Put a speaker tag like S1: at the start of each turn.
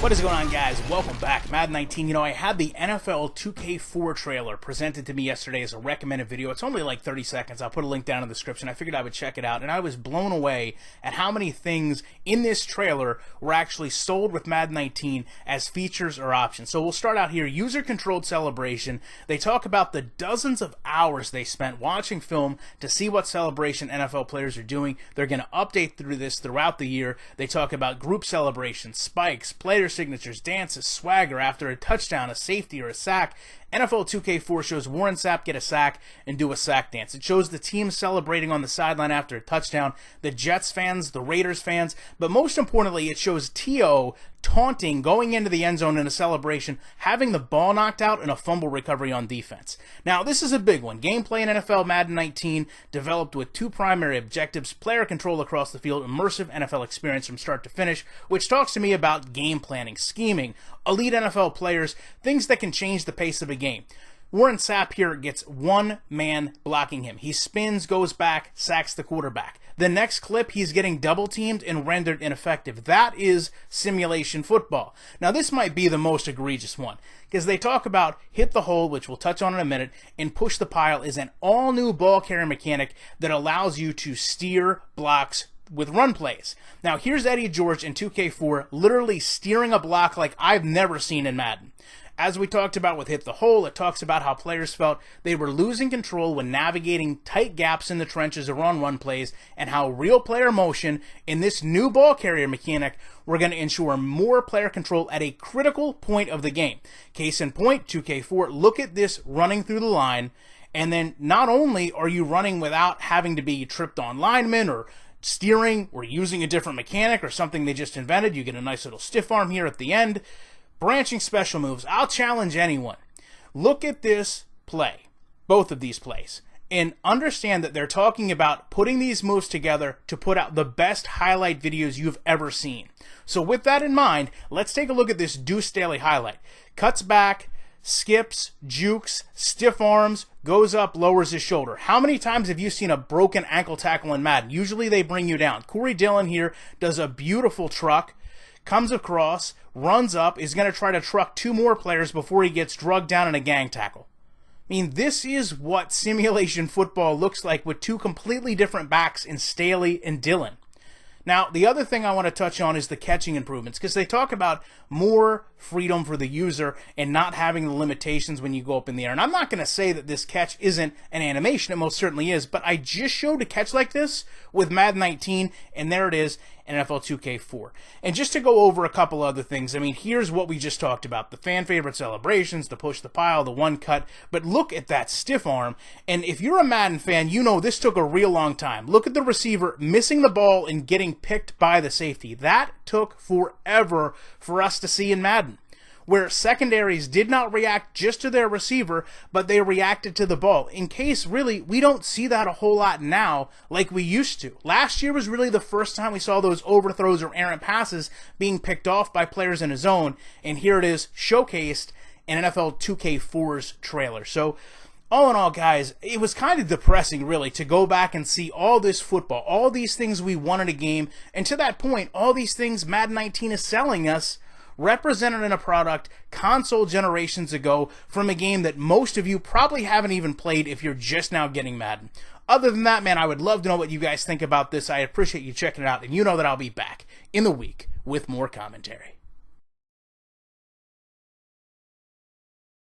S1: What is going on, guys? Welcome back. Madden 19. You know, I had the NFL 2K4 trailer presented to me yesterday as a recommended video. It's only like 30 seconds. I'll put a link down in the description. I figured I would check it out, and I was blown away at how many things in this trailer were actually sold with Madden 19 as features or options. So we'll start out here. User-controlled celebration. They talk about the dozens of hours they spent watching film to see what celebration NFL players are doing. They're going to update through this throughout the year. They talk about group celebrations, spikes, player signatures, dances, swagger after a touchdown, a safety, or a sack. NFL 2K4 shows Warren Sapp get a sack and do a sack dance. It shows the team celebrating on the sideline after a touchdown, the Jets fans, the Raiders fans, but most importantly, it shows T.O. taunting, going into the end zone in a celebration, having the ball knocked out, and a fumble recovery on defense. Now, this is a big one. Gameplay in NFL Madden 19 developed with two primary objectives: player control across the field, immersive NFL experience from start to finish, which talks to me about game planning, scheming, elite NFL players, things that can change the pace of a game. Warren Sapp here gets one man blocking him. He spins, goes back, sacks the quarterback. The next clip, he's getting double teamed and rendered ineffective. That is simulation football. Now, this might be the most egregious one, because they talk about hit the hole, which we'll touch on in a minute, and push the pile is an all-new ball carrier mechanic that allows you to steer blocks with run plays. Now, here's Eddie George in 2K4 literally steering a block like I've never seen in Madden. As we talked about with Hit the Hole, it talks about how players felt they were losing control when navigating tight gaps in the trenches or on run plays, and how real player motion in this new ball carrier mechanic were going to ensure more player control at a critical point of the game. Case in point, 2K4, look at this running through the line, and then not only are you running without having to be tripped on linemen or steering or using a different mechanic or something they just invented, you get a nice little stiff arm here at the end. Branching special moves. I'll challenge anyone. Look at this play, both of these plays, and understand that they're talking about putting these moves together to put out the best highlight videos you've ever seen. So with that in mind, let's take a look at this Deuce Staley highlight. Cuts back, skips, jukes, stiff arms, goes up, lowers his shoulder. How many times have you seen a broken ankle tackle in Madden? Usually they bring you down. Corey Dillon here does a beautiful truck, comes across, runs up, is going to try to truck two more players before he gets drugged down in a gang tackle. I mean, this is what simulation football looks like with two completely different backs in Staley and Dillon. Now, the other thing I want to touch on is the catching improvements, because they talk about more freedom for the user and not having the limitations when you go up in the air. And I'm not going to say that this catch isn't an animation. It most certainly is. But I just showed a catch like this with Madden 19, and there it is in NFL 2K4. And just to go over a couple other things, I mean, here's what we just talked about. The fan favorite celebrations, the push the pile, the one cut. But look at that stiff arm. And if you're a Madden fan, you know this took a real long time. Look at the receiver missing the ball and getting picked by the safety. That took forever for us to see in Madden, where secondaries did not react just to their receiver, but they reacted to the ball. In case, really, we don't see that a whole lot now like we used to. Last year was really the first time we saw those overthrows or errant passes being picked off by players in a zone, and here it is showcased in NFL 2K4's trailer. So, all in all, guys, it was kind of depressing, really, to go back and see all this football, all these things we won in a game, and to that point, all these things Madden 19 is selling us represented in a product console generations ago from a game that most of you probably haven't even played if you're just now getting Madden. Other than that, man, I would love to know what you guys think about this. I appreciate you checking it out, and you know that I'll be back in the week with more commentary.